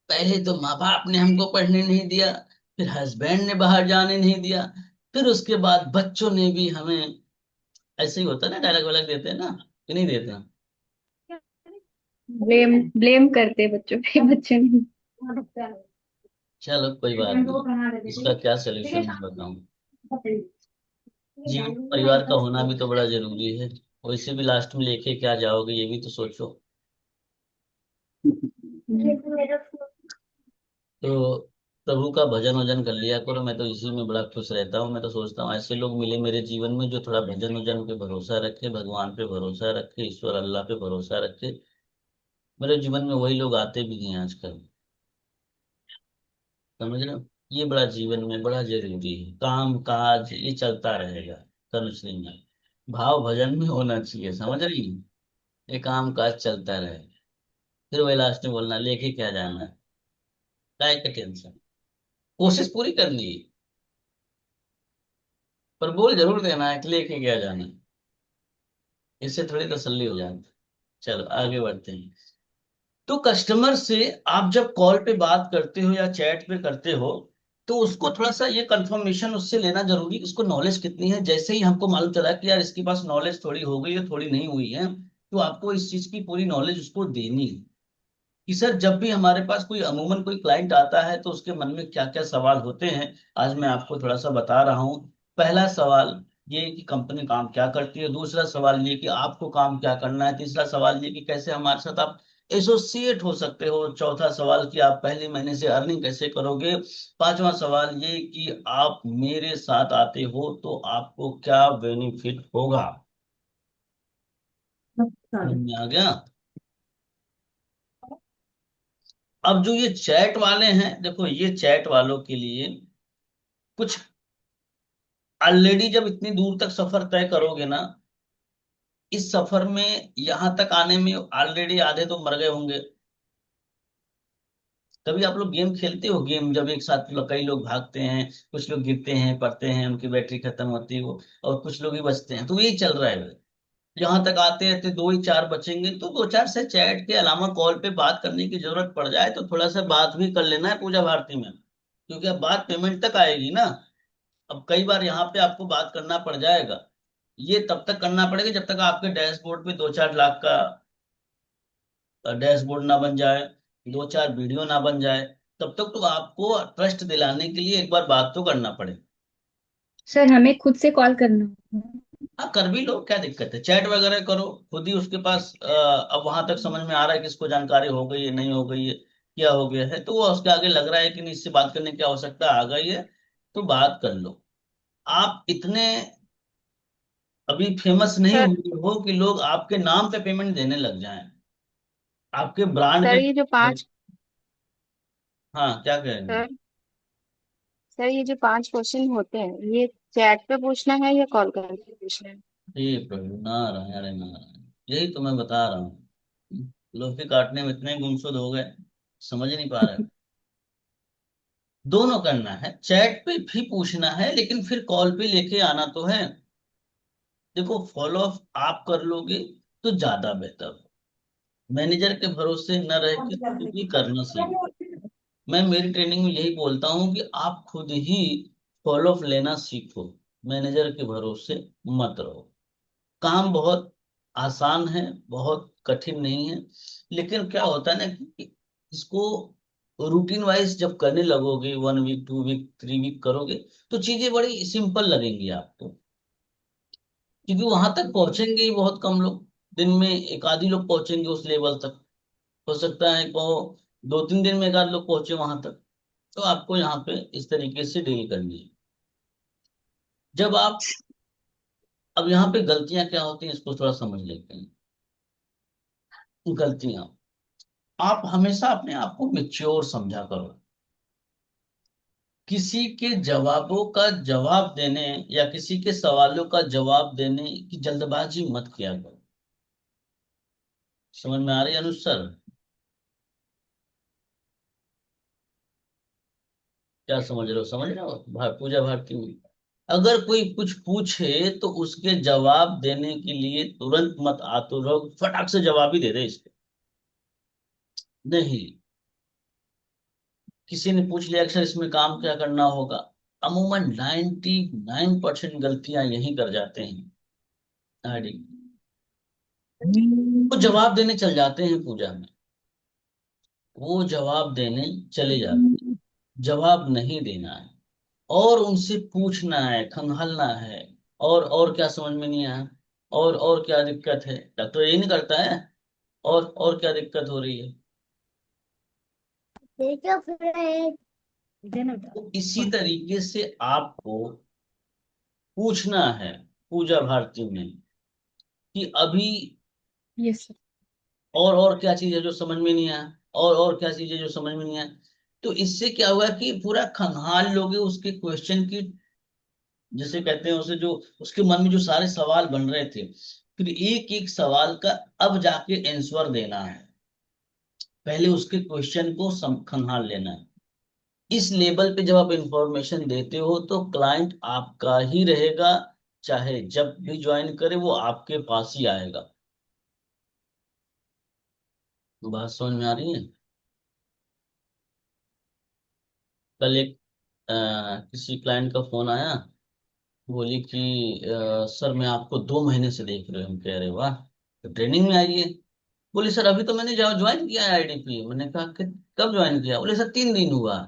पहले तो माँ बाप ने हमको पढ़ने नहीं दिया, फिर हस्बैंड ने बाहर जाने नहीं दिया, फिर उसके बाद बच्चों ने भी हमें। ऐसे ही होता है ना, डायलॉग वायलॉग देते हैं ना कि नहीं देते हैं? ब्लेम ब्लेम करते बच्चों पे, बच्चे नहीं। चलो कोई बात नहीं, इसका क्या सोल्यूशन मैं बताऊं। जीवन में परिवार का होना भी तो बड़ा जरूरी है। वैसे भी लास्ट में लेके क्या जाओगे ये भी तो सोचो। तो प्रभु का भजन वजन कर लिया करो, मैं तो इसी में बड़ा खुश रहता हूँ। मैं तो सोचता हूँ ऐसे लोग मिले मेरे जीवन में जो थोड़ा भजन वजन पे भरोसा रखे, भगवान पे भरोसा रखे, ईश्वर अल्लाह पे भरोसा रखे। मेरे जीवन में वही लोग आते भी हैं आजकल। समझ रहे हो, ये बड़ा जीवन में बड़ा जरूरी है। काम काज ये चलता रहेगा, तनुश्री में भाव भजन में होना चाहिए, समझ रही है? ये काम काज चलता रहेगा। फिर वही लास्ट में बोलना लेके क्या जाना है, काय का टेंशन। कोशिश पूरी करनी है, पर बोल जरूर देना है कि लेके क्या जाना है। इससे थोड़ी तसल्ली हो जाती है। चलो आगे बढ़ते हैं। तो कस्टमर से आप जब कॉल पे बात करते हो या चैट पे करते हो, तो उसको थोड़ा सा ये कंफर्मेशन उससे लेना जरूरी, इसको नॉलेज कितनी है। जैसे ही हमको मालूम चला कि यार इसके पास नॉलेज थोड़ी हो गई है थोड़ी नहीं हुई है, तो आपको इस चीज की पूरी नॉलेज उसको देनी है कि सर जब भी हमारे पास कोई अमूमन कोई क्लाइंट आता है तो उसके मन में क्या क्या सवाल होते हैं। आज मैं आपको थोड़ा सा बता रहा हूँ। पहला सवाल ये कि कंपनी काम क्या करती है, दूसरा सवाल ये कि आपको काम क्या करना है, तीसरा सवाल ये कि कैसे हमारे साथ आप एसोसिएट हो सकते हो, चौथा सवाल कि आप पहले महीने से अर्निंग कैसे करोगे, पांचवा सवाल ये कि आप मेरे साथ आते हो तो आपको क्या बेनिफिट होगा। समझ में आ गया? अब जो ये चैट वाले हैं, देखो ये चैट वालों के लिए कुछ ऑलरेडी जब इतनी दूर तक सफर तय करोगे ना, इस सफर में यहां तक आने में ऑलरेडी आधे तो मर गए होंगे। कभी आप लोग गेम खेलते हो, गेम जब एक साथ कई लोग भागते हैं, कुछ लोग गिरते हैं पड़ते हैं उनकी बैटरी खत्म होती है वो, और कुछ लोग ही बचते हैं, तो यही चल रहा है। यहाँ तक आते आते दो ही चार बचेंगे, तो दो चार से चैट के अलावा कॉल पे बात करने की जरूरत पड़ जाए तो थोड़ा सा बात भी कर लेना है पूजा भारती में, क्योंकि अब बात पेमेंट तक आएगी ना। अब कई बार यहाँ पे आपको बात करना पड़ जाएगा। ये तब तक करना पड़ेगा जब तक आपके डैशबोर्ड पे 2-4 लाख का डैशबोर्ड ना बन जाए, दो चार वीडियो ना बन जाए। तब तक तो आपको ट्रस्ट दिलाने के लिए एक बार बात तो करना पड़े। सर हमें खुद से कॉल करना होगा। हाँ कर भी लो, क्या दिक्कत है, चैट वगैरह करो खुद ही उसके पास। अब वहां तक समझ में आ रहा है कि इसको जानकारी हो गई है नहीं हो गई है, क्या हो गया है, तो वो उसके आगे लग रहा है कि नहीं इससे बात करने की आवश्यकता आ गई है, तो बात कर लो। आप इतने अभी फेमस नहीं सर हुए हो कि लोग आपके नाम पे पेमेंट देने लग जाएं, आपके ब्रांड सर पे। ये जो पांच हाँ क्या कह रहे हैं? सर सर ये जो 5 क्वेश्चन होते हैं, ये चैट पे पूछना है या कॉल करके पूछना है? हे प्रभु नारायण नारायण, यही तो मैं बता रहा हूँ। लोग के काटने में इतने गुमसुद हो गए, समझ नहीं पा रहे। दोनों करना है, चैट पे भी पूछना है लेकिन फिर कॉल पे लेके आना तो है। देखो फॉलो अप आप कर लोगे तो ज्यादा बेहतर हो। मैनेजर के भरोसे न रह के खुद ही करना सीखो। मैं मेरी ट्रेनिंग में यही बोलता हूँ कि आप खुद ही फॉलो अप लेना सीखो, मैनेजर के भरोसे मत रहो। काम बहुत आसान है, बहुत कठिन नहीं है। लेकिन क्या होता है ना कि इसको रूटीन वाइज जब करने लगोगे, 1 वीक 2 वीक 3 वीक करोगे, तो चीजें बड़ी सिंपल लगेंगी आपको। क्योंकि वहां तक पहुंचेंगे ही बहुत कम लोग, दिन में एक आधी लोग पहुंचेंगे उस लेवल तक। हो सकता है को 2-3 दिन में एक आध लोग पहुंचे वहां तक। तो आपको यहाँ पे इस तरीके से डील करनी है। जब आप अब यहाँ पे गलतियां क्या होती हैं इसको थोड़ा समझ लेते हैं। गलतियां, आप हमेशा अपने आप को मेच्योर समझा करो। किसी के जवाबों का जवाब देने या किसी के सवालों का जवाब देने की जल्दबाजी मत किया करो। समझ में आ रही है अनुज सर? क्या समझ रहे हो, समझ रहे हो पूजा भारती में? अगर कोई कुछ पूछे तो उसके जवाब देने के लिए तुरंत मत आतुर रहो, फटाक से जवाब ही दे दे इसके। नहीं, किसी ने पूछ लिया अक्सर इसमें काम क्या करना होगा, अमूमन 99% गलतियां यही कर जाते हैं। आड़ी वो जवाब देने चल जाते हैं पूजा में, वो जवाब देने चले जाते हैं। जवाब नहीं देना है और उनसे पूछना है, खंगालना है। और क्या समझ में नहीं आया, और क्या दिक्कत है? डॉक्टर यही नहीं करता है? और क्या दिक्कत हो रही है? देना बेटा। तो इसी तरीके से आपको पूछना है पूजा भारती में कि अभी यस सर। और क्या चीज है जो समझ में नहीं आया, और क्या चीज है जो समझ में नहीं आया। तो इससे क्या हुआ कि पूरा खंगाल लोगे उसके क्वेश्चन की, जैसे कहते हैं उसे, जो उसके मन में जो सारे सवाल बन रहे थे, फिर एक एक सवाल का अब जाके आंसर देना है। पहले उसके क्वेश्चन को खंगाल लेना है। इस लेवल पे जब आप इंफॉर्मेशन देते हो तो क्लाइंट आपका ही रहेगा, चाहे जब भी ज्वाइन करे वो आपके पास ही आएगा। बात समझ में आ रही है? कल एक किसी क्लाइंट का फोन आया, बोली कि सर मैं आपको 2 महीने से देख रहे हूँ। हम कह रहे वाह, तो ट्रेनिंग में आइए। बोले सर अभी तो मैंने ज्वाइन किया है आईडीपी। मैंने कहा कि कब ज्वाइन किया? बोले सर 3 दिन हुआ।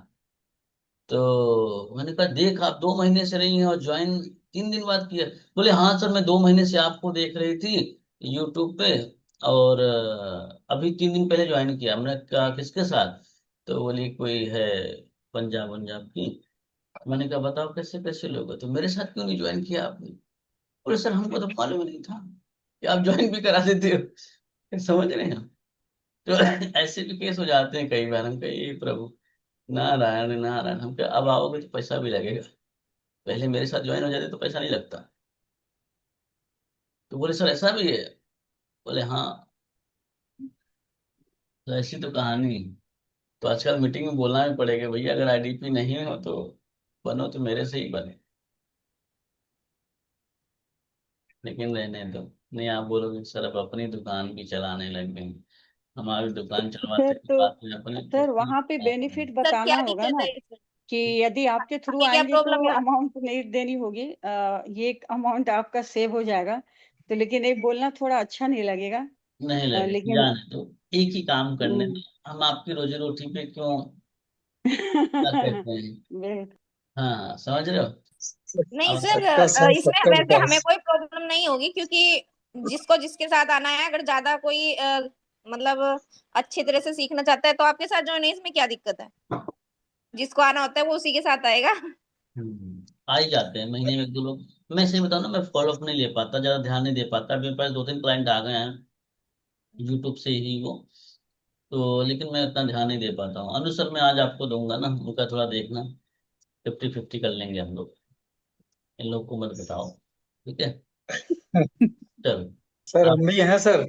तो मैंने कहा देख, आप 2 महीने से रही हैं और ज्वाइन 3 दिन बाद किया। बोले हाँ सर, मैं 2 महीने से आपको देख रही थी यूट्यूब पे, और अभी 3 दिन पहले ज्वाइन किया। हमने कहा किसके साथ? तो बोली कोई है पंजाब पंजाब की। मैंने कहा बताओ कैसे कैसे लोग हो, तो मेरे साथ क्यों नहीं ज्वाइन किया आपने? बोले सर हमको तो मालूम ही नहीं था कि आप ज्वाइन भी करा देते हो। समझ रहे हैं? तो ऐसे भी केस हो जाते हैं कई बार। हम कहे "हे प्रभु, नारायण नारायण"। हम कहे अब आओगे तो पैसा भी लगेगा, पहले मेरे साथ ज्वाइन हो जाते तो पैसा नहीं लगता। तो बोले सर ऐसा भी है? बोले हाँ। तो ऐसी तो कहानी है। तो आजकल मीटिंग में बोलना भी पड़ेगा, भैया अगर आईडीपी नहीं हो तो बनो तो मेरे से ही बने, लेकिन रहने दो। नहीं आप बोलोगे सर अब अपनी दुकान भी चलाने लग गए, हमारी दुकान चलवाते सर के तो बाद में अपने सर वहां पे बेनिफिट सर क्या बताना होगा दिक्कत ना है इसमें? कि यदि आपके थ्रू आपकी क्या आएंगे तो प्रॉब्लम है? अमाउंट नहीं देनी होगी। ये एक अमाउंट आपका सेव हो जाएगा। तो लेकिन ये बोलना थोड़ा अच्छा नहीं लगेगा। नहीं लगे लेकिन जाने तो, एक ही काम करने दो। हम आपकी रोजी रोटी पे क्यों क्या कहते हैं? बिल्कुल। हाँ समझ रहे हो? नहीं अब सर, सबका साथ इसमें सबका वैसे हमें विकास। कोई प्रॉब्लम नहीं होगी, क्योंकि जिसको जिसके साथ आना है, अगर ज्यादा कोई मतलब अच्छी तरह से सीखना चाहता है तो आपके साथ ज्वाइन है, इसमें क्या दिक्कत है? जिसको आना होता है वो उसी के साथ आएगा। आ ही जाते हैं महीने में 1-2 लोग। मैं सही बताऊं ना, मैं फॉलो अप नहीं ले पाता, ज्यादा ध्यान नहीं दे पाता। मेरे पास 2-3 क्लाइंट आ गए हैं यूट्यूब से ही वो, तो लेकिन मैं उतना ध्यान नहीं दे पाता हूँ। अनुसर मैं आज आपको दूंगा ना, उनका थोड़ा देखना, 50-50 कर लेंगे हम लोग। इन लोग को मत बताओ, ठीक है? चलो। सर आप, हम भी हैं सर।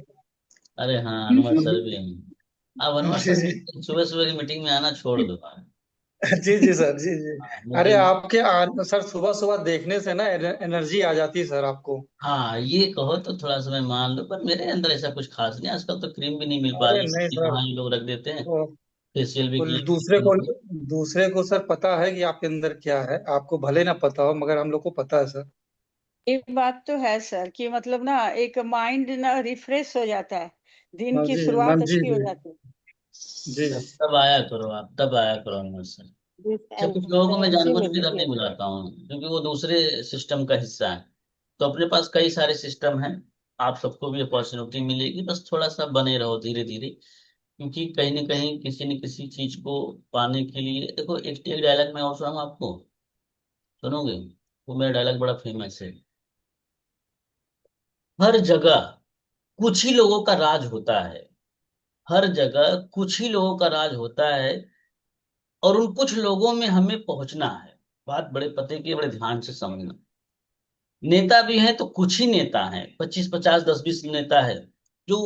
अरे हाँ अनवर हम सर भी। भी हैं। आप अनवर जी सर जी। सुबह सुबह की मीटिंग में आना छोड़ दो। जी जी सर, जी जी। हाँ अरे मुझे, आपके सर सुबह सुबह देखने से ना एनर्जी आ जाती है सर आपको। हाँ ये कहो तो थोड़ा समय मान लो, पर मेरे अंदर ऐसा कुछ खास नहीं। आजकल तो क्रीम भी नहीं मिल पा अरे रही नहीं है, सर। वहाँ ये लोग रख देते हैं, वो फेशियल भी वो किया दूसरे को सर पता है कि आपके अंदर क्या है। आपको भले ना पता हो मगर हम लोग को पता है सर। ये बात तो है सर कि मतलब ना एक माइंड ना रिफ्रेश हो जाता है। दिन हाँ की जी शुरुआत मैम, जी अच्छी हो जी। जाती है। जी जी। तब तब आया करो आप, तब आया करो अनवर सर। अच्छा कुछ लोगों को मैं जानबूझ के इधर नहीं इसीलिए बुलाता हूँ क्योंकि वो दूसरे सिस्टम का हिस्सा है। तो अपने पास कई सारे सिस्टम हैं, आप सबको भी अपॉर्चुनिटी मिलेगी, बस थोड़ा सा बने रहो धीरे धीरे। क्योंकि कहीं ना कहीं किसी न किसी चीज को पाने के लिए, देखो एक डायलॉग मैं और सुनाऊँ आपको, सुनोगे? वो मेरा डायलॉग बड़ा फेमस है। हर जगह कुछ ही लोगों का राज होता है, हर जगह कुछ ही लोगों का राज होता है, और उन कुछ लोगों में हमें पहुंचना है। बात बड़े पते की, बड़े ध्यान से समझना। नेता भी हैं तो कुछ ही नेता हैं, 25-50 10-20 नेता है जो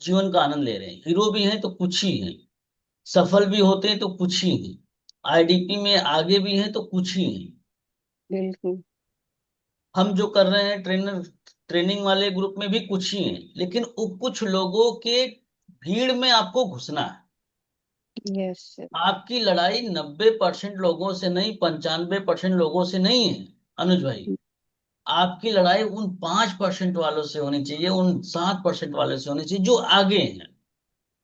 जीवन का आनंद ले रहे हैं। हीरो भी हैं तो कुछ ही हैं, सफल भी होते हैं तो कुछ ही हैं, आईडीपी में आगे भी हैं तो कुछ ही हैं। बिल्कुल। हम जो कर रहे हैं ट्रेनिंग वाले ग्रुप में भी कुछ ही हैं, लेकिन वो कुछ लोगों के भीड़ में आपको घुसना है। Yes sir. आपकी लड़ाई 90% लोगों से नहीं, 95% लोगों से नहीं है अनुज भाई। आपकी लड़ाई उन 5% वालों से होनी चाहिए, उन 7% वालों से होनी चाहिए जो आगे हैं।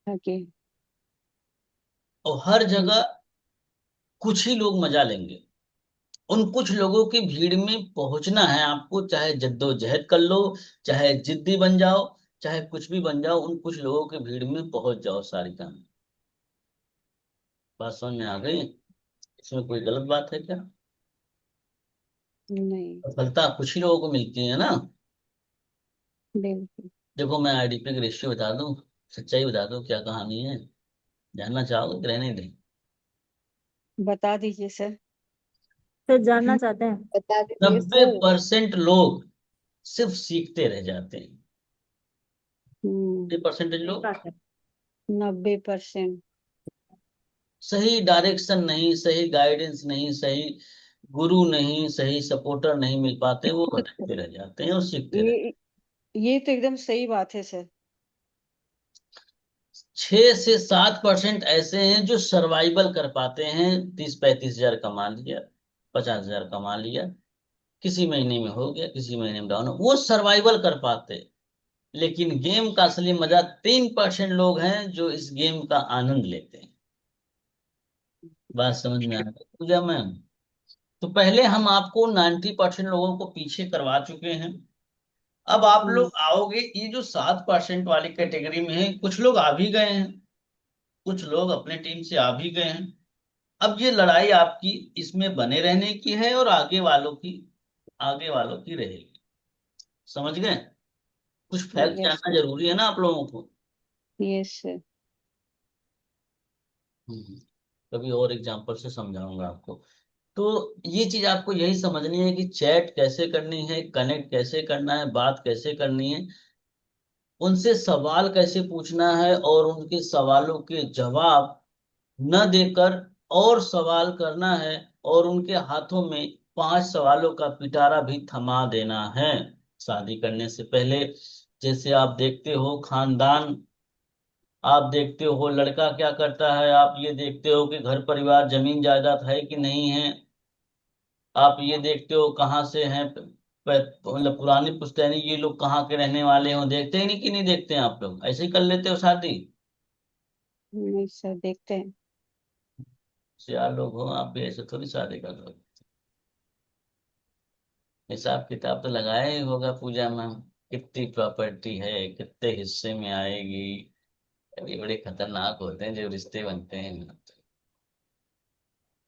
ओके। और हर जगह कुछ ही लोग मजा लेंगे, उन कुछ लोगों की भीड़ में पहुंचना है आपको, चाहे जद्दोजहद कर लो, चाहे जिद्दी बन जाओ, चाहे कुछ भी बन जाओ, उन कुछ लोगों की भीड़ में पहुंच जाओ सारिका में। बात समझ में आ गई? इसमें कोई गलत बात है क्या? नहीं। सफलता कुछ ही लोगों को मिलती है ना। बिल्कुल। देखो मैं आईडीपी का रेशियो बता दूं, सच्चाई बता दूं, क्या कहानी है, जानना चाहोगे कि रहने दें? बता दीजिए सर। सर जानना चाहते हैं। बता दीजिए सर। 90% लोग सिर्फ सीखते रह जाते हैं। हम्म। 90% सही लोग बात है। 90%। सही डायरेक्शन नहीं, सही गाइडेंस नहीं, सही गुरु नहीं, सही सपोर्टर नहीं मिल पाते, वो भटकते रह जाते हैं और सीखते रह। ये ये तो एकदम सही बात है सर। 6 से 7% ऐसे हैं जो सर्वाइवल कर पाते हैं। 30-35 हजार कमा लिया, 50 हजार कमा लिया, किसी महीने में हो गया, किसी महीने में डाउन हो, वो सर्वाइवल कर पाते। लेकिन गेम का असली मजा 3% लोग हैं जो इस गेम का आनंद लेते हैं। बात समझ में आ गई पूजा मैम? तो पहले हम आपको 90% लोगों को पीछे करवा चुके हैं। अब आप हम्म। लोग आओगे ये जो 7% वाली कैटेगरी में है, कुछ लोग आ भी गए हैं, कुछ लोग अपने टीम से आ भी गए हैं। अब ये लड़ाई आपकी इसमें बने रहने की है और आगे वालों की रहेगी। समझ गए? कुछ फैक्ट यस जानना सर। जरूरी है ना आप लोगों को। Yes sir. हम्म, कभी और एग्जांपल से समझाऊंगा आपको। तो ये चीज आपको यही समझनी है कि चैट कैसे करनी है, कनेक्ट कैसे करना है, बात कैसे करनी है, उनसे सवाल कैसे पूछना है, और उनके सवालों के जवाब न देकर और सवाल करना है, और उनके हाथों में 5 सवालों का पिटारा भी थमा देना है शादी करने से पहले। जैसे आप देखते हो खानदान, आप देखते हो लड़का क्या करता है, आप ये देखते हो कि घर परिवार जमीन जायदाद है कि नहीं है, आप ये देखते हो कहाँ से हैं, मतलब पुरानी पुश्तैनी ये लोग कहाँ के रहने वाले हो, देखते ही नहीं कि नहीं देखते हैं आप लोग, ऐसे ही कर लेते हो शादी। नहीं सर, देखते हैं। होशियार लोग हो आप भी, ऐसे थोड़ी शादी कर लो। हिसाब किताब तो लगाया ही होगा पूजा में, कितनी प्रॉपर्टी है, कितने हिस्से में आएगी। ये बड़े खतरनाक होते हैं जो रिश्ते बनते हैं।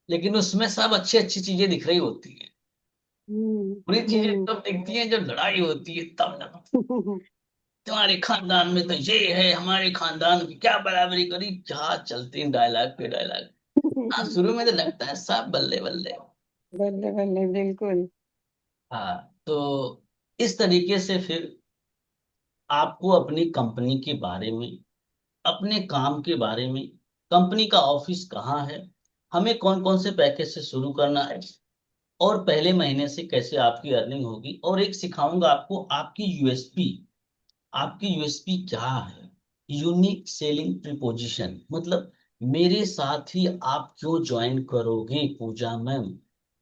लेकिन उसमें सब अच्छी अच्छी चीजें दिख रही होती हैं, हम्म। बुरी चीजें हम्म। तब दिखती हैं जब लड़ाई होती है, तब ना। तुम्हारे खानदान में तो ये है, हमारे खानदान की क्या बराबरी करी, जहाज चलती है डायलॉग पे डायलॉग। हाँ शुरू में तो लगता है सब बल्ले बल्ले। बल्ले बल्ले, बिल्कुल। हाँ तो इस तरीके से फिर आपको अपनी कंपनी के बारे में, अपने काम के बारे में, कंपनी का ऑफिस कहाँ है, हमें कौन कौन से पैकेज से शुरू करना है, और पहले महीने से कैसे आपकी अर्निंग होगी, और एक सिखाऊंगा आपको आपकी यूएसपी। आपकी यूएसपी क्या है? यूनिक सेलिंग प्रीपोजिशन, मतलब मेरे साथ ही आप क्यों ज्वाइन करोगे पूजा मैम,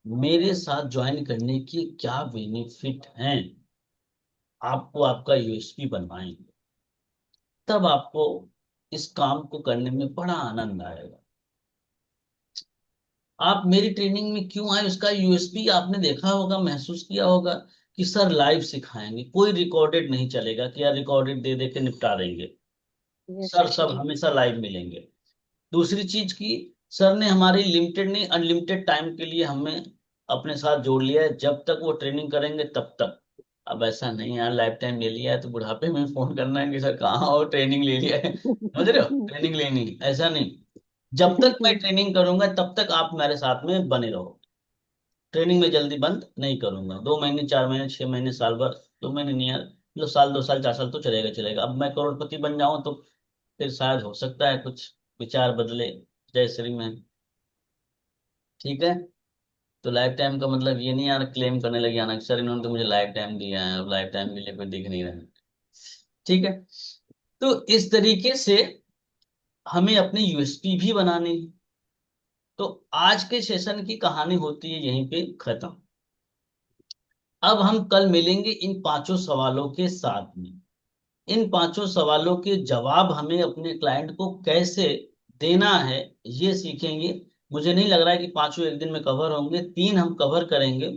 मेरे साथ ज्वाइन करने के क्या बेनिफिट हैं, आपको आपका यूएसपी बनवाएंगे। तब आपको इस काम को करने में बड़ा आनंद आएगा। आप मेरी ट्रेनिंग में क्यों आए, उसका यूएसपी आपने देखा होगा, महसूस किया होगा कि सर लाइव सिखाएंगे, कोई रिकॉर्डेड नहीं चलेगा कि यार रिकॉर्डेड दे दे के निपटा देंगे। यस सर सब सर। हमेशा लाइव मिलेंगे। दूसरी चीज की, सर ने हमारी लिमिटेड नहीं अनलिमिटेड टाइम के लिए हमें अपने साथ जोड़ लिया है, जब तक वो ट्रेनिंग करेंगे तब तक। अब ऐसा नहीं यार लाइफ टाइम ले लिया है तो बुढ़ापे में फोन करना है कि सर कहाँ हो, ट्रेनिंग ले लिया है, समझ रहे हो, ट्रेनिंग लेनी ऐसा नहीं। जब तक मैं ट्रेनिंग करूंगा तब तक आप मेरे साथ में बने रहो। ट्रेनिंग में जल्दी बंद नहीं करूंगा, 2 महीने 4 महीने 6 महीने साल भर, 2 महीने नहीं यार, मतलब साल 2 साल 4 साल तो चलेगा चलेगा। अब मैं करोड़पति बन जाऊं तो फिर शायद हो सकता है कुछ विचार बदले। जय श्री मैम। ठीक है? तो लाइफ टाइम का मतलब ये नहीं यार क्लेम करने लगे आना कि सर इन्होंने तो मुझे लाइफ टाइम दिया है, अब लाइफ टाइम के लिए कोई दिख नहीं रहा है। ठीक है? तो इस तरीके से हमें अपनी यूएसपी भी बनानी है। तो आज के सेशन की कहानी होती है यहीं पे खत्म। अब हम कल मिलेंगे इन 5 सवालों के साथ में। इन 5 सवालों के जवाब हमें अपने क्लाइंट को कैसे देना है ये सीखेंगे। मुझे नहीं लग रहा है कि पांचों एक दिन में कवर होंगे, 3 हम कवर करेंगे,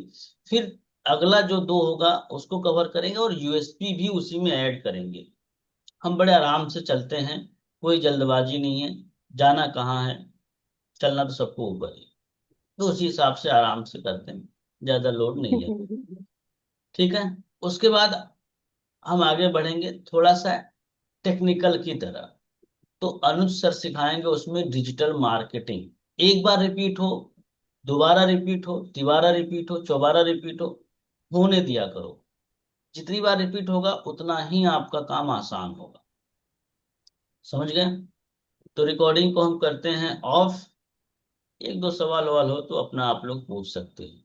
फिर अगला जो 2 होगा उसको कवर करेंगे और यूएसपी भी उसी में ऐड करेंगे। हम बड़े आराम से चलते हैं, कोई जल्दबाजी नहीं है। जाना कहाँ है, चलना तो सबको ऊपर ही, तो उसी हिसाब से आराम से करते हैं, ज्यादा लोड नहीं है। ठीक है। उसके बाद हम आगे बढ़ेंगे थोड़ा सा टेक्निकल की तरह। तो अनुज सर सिखाएंगे उसमें डिजिटल मार्केटिंग। एक बार रिपीट हो, दोबारा रिपीट हो, तिबारा रिपीट हो, चौबारा रिपीट हो, होने दिया करो। जितनी बार रिपीट होगा उतना ही आपका काम आसान होगा। समझ गए? तो रिकॉर्डिंग को हम करते हैं ऑफ। एक दो सवाल वाल हो तो अपना आप लोग पूछ सकते हैं।